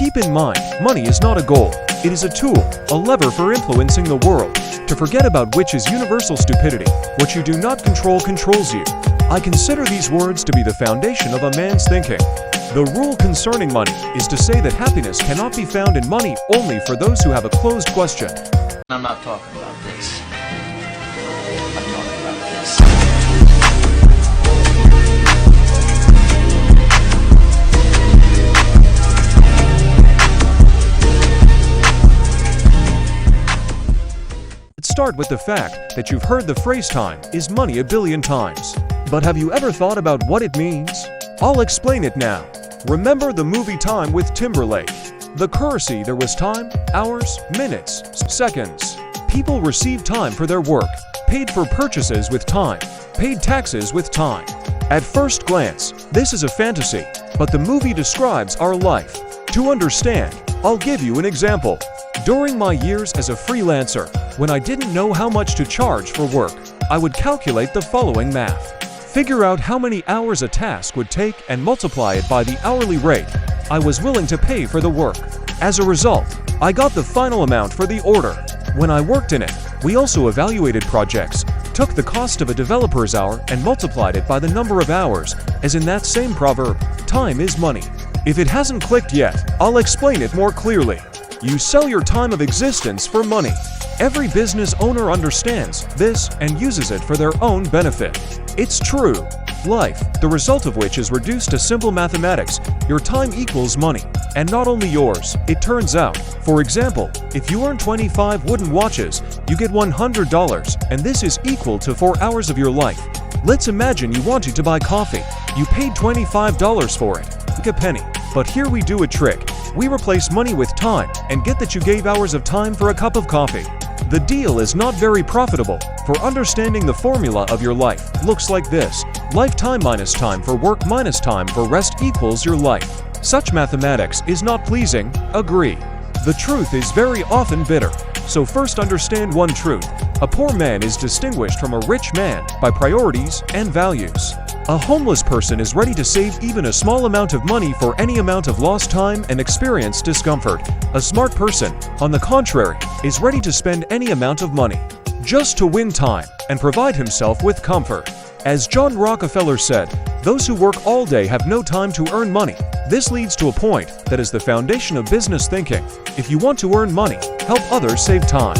Keep in mind, money is not a goal. It is a tool, a lever for influencing the world. To forget about which is universal stupidity. What you do not control controls you. I consider these words to be the foundation of a man's thinking. The rule concerning money is to say that happiness cannot be found in money only for those who have a closed question. I'm not talking about this. I'm talking about this. Let's start with the fact that you've heard the phrase time is money a billion times. But have you ever thought about what it means? I'll explain it now. Remember the movie Time with Timberlake? The currency there was time, hours, minutes, seconds. People received time for their work, paid for purchases with time, paid taxes with time. At first glance, this is a fantasy, but the movie describes our life. To understand, I'll give you an example. During my years as a freelancer, when I didn't know how much to charge for work, I would calculate the following math. Figure out how many hours a task would take and multiply it by the hourly rate I was willing to pay for the work. As a result, I got the final amount for the order. When I worked in it, we also evaluated projects, took the cost of a developer's hour and multiplied it by the number of hours, as in that same proverb, time is money. If it hasn't clicked yet, I'll explain it more clearly. You sell your time of existence for money. Every business owner understands this and uses it for their own benefit. It's true. Life, the result of which is reduced to simple mathematics. Your time equals money. And not only yours, it turns out. For example, if you earn 25 wooden watches, you get $100, and this is equal to 4 hours of your life. Let's imagine you wanted to buy coffee. You paid $25 for it, like a penny. But here we do a trick. We replace money with time and get that you gave hours of time for a cup of coffee. The deal is not very profitable, for understanding the formula of your life looks like this. Lifetime minus time for work minus time for rest equals your life. Such mathematics is not pleasing, agree. The truth is very often bitter. So first understand one truth. A poor man is distinguished from a rich man by priorities and values. A homeless person is ready to save even a small amount of money for any amount of lost time and experience discomfort. A smart person, on the contrary, is ready to spend any amount of money just to win time and provide himself with comfort. As John Rockefeller said, those who work all day have no time to earn money. This leads to a point that is the foundation of business thinking. If you want to earn money, help others save time.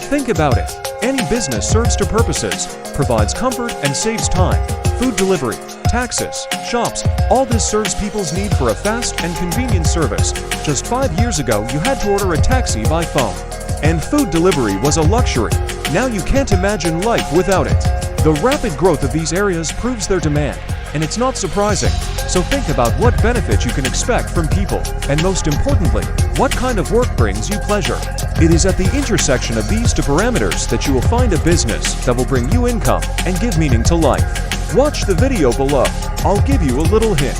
Think about it. Any business serves two purposes, provides comfort and saves time. Food delivery, taxes, shops, all this serves people's need for a fast and convenient service. Just 5 years ago, you had to order a taxi by phone. And food delivery was a luxury. Now you can't imagine life without it. The rapid growth of these areas proves their demand, and it's not surprising. So think about what benefit you can expect from people, and most importantly, what kind of work brings you pleasure. It is at the intersection of these two parameters that you will find a business that will bring you income and give meaning to life. Watch the video below. I'll give you a little hint.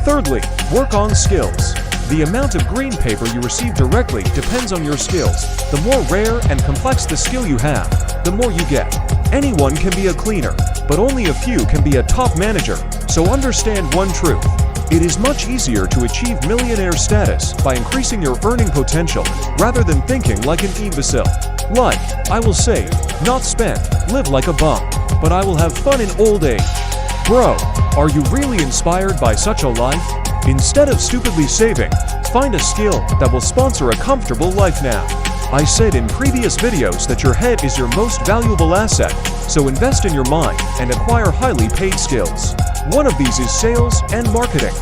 Thirdly, work on skills. The amount of green paper you receive directly depends on your skills. The more rare and complex the skill you have, the more you get. Anyone can be a cleaner, but only a few can be a top manager. So understand one truth. It is much easier to achieve millionaire status by increasing your earning potential rather than thinking like an imbecile. Like, I will save, not spend, live like a bum, but I will have fun in old age. Bro, are you really inspired by such a life? Instead of stupidly saving, find a skill that will sponsor a comfortable life now. I said in previous videos that your head is your most valuable asset, so invest in your mind and acquire highly paid skills. One of these is sales and marketing.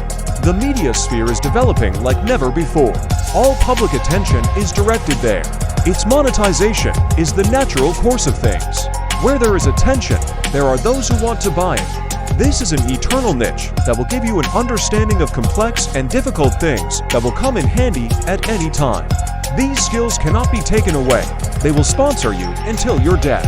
The media sphere is developing like never before. All public attention is directed there. Its monetization is the natural course of things. Where there is attention, there are those who want to buy it. This is an eternal niche that will give you an understanding of complex and difficult things that will come in handy at any time. These skills cannot be taken away. They will sponsor you until you're dead.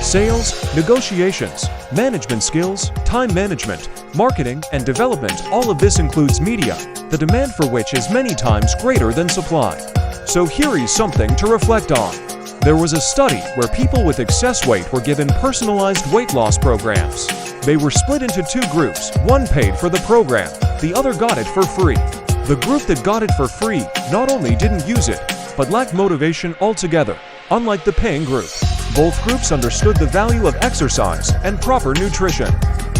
Sales, negotiations, management skills, time management, marketing, and development, all of this includes media, the demand for which is many times greater than supply. So here is something to reflect on. There was a study where people with excess weight were given personalized weight loss programs. They were split into two groups. One paid for the program, the other got it for free. The group that got it for free not only didn't use it, but lacked motivation altogether, unlike the paying group. Both groups understood the value of exercise and proper nutrition.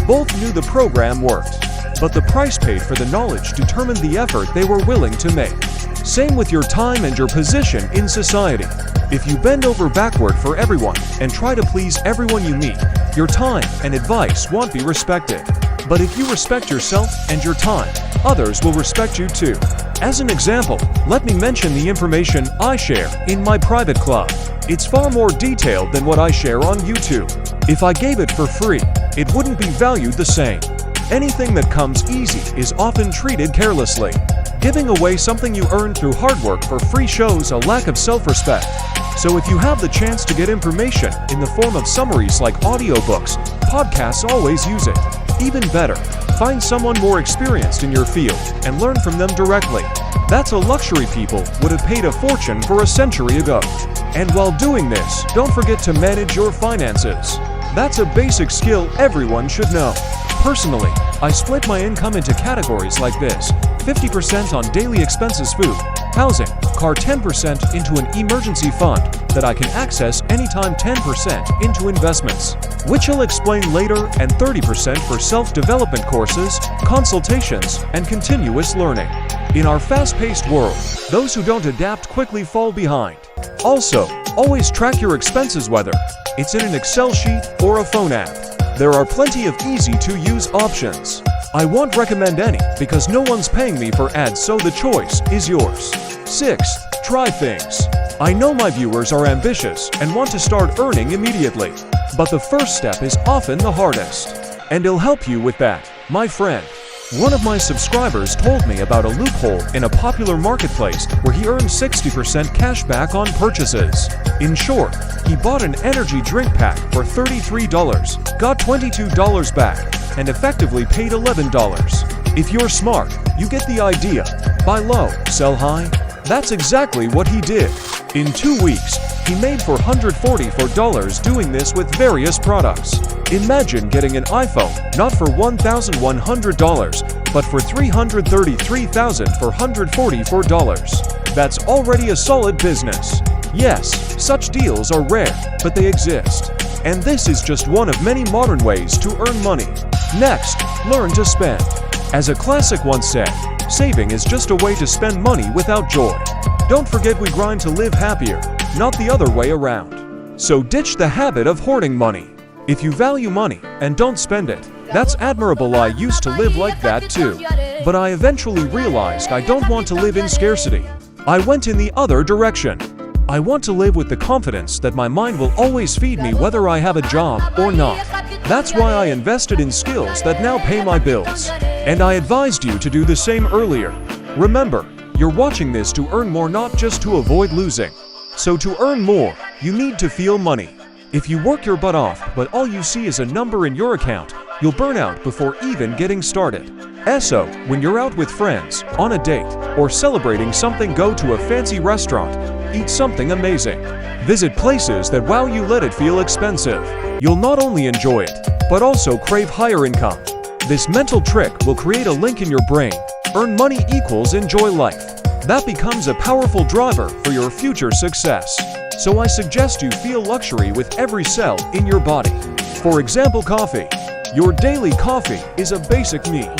Both knew the program worked, but the price paid for the knowledge determined the effort they were willing to make. Same with your time and your position in society. If you bend over backward for everyone and try to please everyone you meet, your time and advice won't be respected. But if you respect yourself and your time, others will respect you too. As an example, let me mention the information I share in my private club. It's far more detailed than what I share on YouTube. If I gave it for free, it wouldn't be valued the same. Anything that comes easy is often treated carelessly. Giving away something you earned through hard work for free shows a lack of self-respect. So if you have the chance to get information in the form of summaries like audiobooks, podcasts, always use it. Even better, find someone more experienced in your field and learn from them directly. That's a luxury people would have paid a fortune for a century ago. And while doing this, don't forget to manage your finances. That's a basic skill everyone should know. Personally, I split my income into categories like this: 50% on daily expenses, food, housing, car, 10% into an emergency fund that I can access anytime, 10% into investments, which I'll explain later, and 30% for self-development courses, consultations, and continuous learning. In our fast-paced world, those who don't adapt quickly fall behind. Also, always track your expenses, whether it's in an Excel sheet or a phone app. There are plenty of easy-to-use options. I won't recommend any because no one's paying me for ads, so the choice is yours. 6th, try things. I know my viewers are ambitious and want to start earning immediately, but the first step is often the hardest. And it'll help you with that, my friend. One of my subscribers told me about a loophole in a popular marketplace where he earned 60% cash back on purchases. In short, he bought an energy drink pack for $33, got $22 back, and effectively paid $11. If you're smart, you get the idea. Buy low, sell high. That's exactly what he did. In 2 weeks, he made $444 doing this with various products. Imagine getting an iPhone not for $1,100, but for $333,444. That's already a solid business. Yes, such deals are rare, but they exist. And this is just one of many modern ways to earn money. Next, learn to spend. As a classic once said, saving is just a way to spend money without joy. Don't forget, we grind to live happier, not the other way around. So ditch the habit of hoarding money. If you value money and don't spend it, that's admirable. I used to live like that too. But I eventually realized I don't want to live in scarcity. I went in the other direction. I want to live with the confidence that my mind will always feed me whether I have a job or not. That's why I invested in skills that now pay my bills. And I advised you to do the same earlier. Remember, you're watching this to earn more, not just to avoid losing. So to earn more, you need to feel money. If you work your butt off, but all you see is a number in your account, you'll burn out before even getting started. So, when you're out with friends, on a date, or celebrating something, go to a fancy restaurant, eat something amazing. Visit places that wow you, let it feel expensive. You'll not only enjoy it, but also crave higher income. This mental trick will create a link in your brain. Earn money equals enjoy life. That becomes a powerful driver for your future success. So I suggest you feel luxury with every cell in your body. For example, coffee. Your daily coffee is a basic need,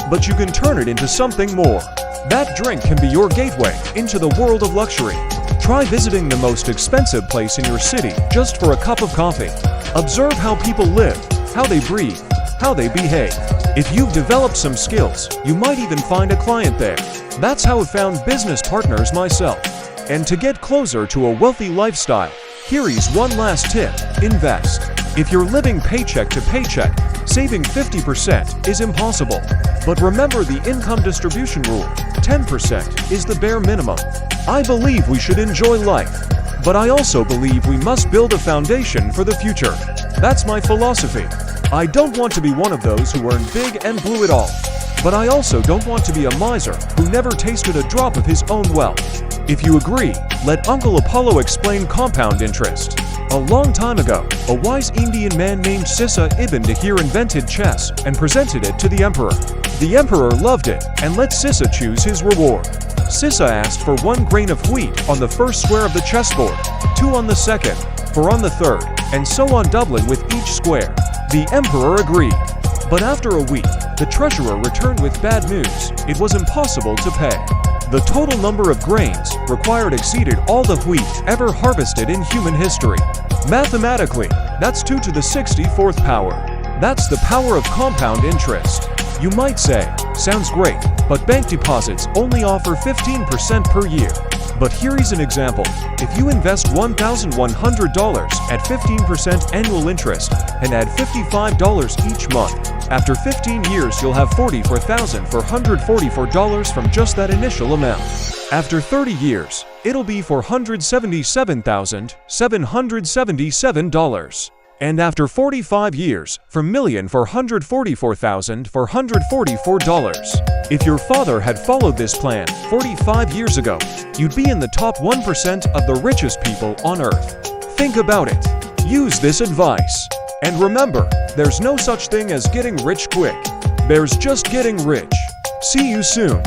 but you can turn it into something more. That drink can be your gateway into the world of luxury. Try visiting the most expensive place in your city just for a cup of coffee. Observe how people live, how they breathe, how they behave. If you've developed some skills, you might even find a client there. That's how I found business partners myself. And to get closer to a wealthy lifestyle, here is one last tip: invest. If you're living paycheck to paycheck, saving 50% is impossible. But remember the income distribution rule: 10% is the bare minimum. I believe we should enjoy life, but I also believe we must build a foundation for the future. That's my philosophy. I don't want to be one of those who earned big and blew it all. But I also don't want to be a miser who never tasted a drop of his own wealth. If you agree, let Uncle Apollo explain compound interest. A long time ago, a wise Indian man named Sisa ibn Tahir invented chess and presented it to the emperor. The emperor loved it and let Sisa choose his reward. Sisa asked for 1 grain of wheat on the first square of the chessboard, 2 on the second, 4 on the third, and so on, doubling with each square. The emperor agreed. But after a week, the treasurer returned with bad news. It was impossible to pay. The total number of grains required exceeded all the wheat ever harvested in human history. Mathematically, that's 2 to the 64th power. That's the power of compound interest. You might say, sounds great, but bank deposits only offer 15% per year. But here is an example. If you invest $1,100 at 15% annual interest and add $55 each month, after 15 years you'll have $44,444 from just that initial amount. After 30 years, it'll be $477,777. And after 45 years, $1,444,444. If your father had followed this plan 45 years ago, you'd be in the top 1% of the richest people on Earth. Think about it. Use this advice. And remember, there's no such thing as getting rich quick. There's just getting rich. See you soon.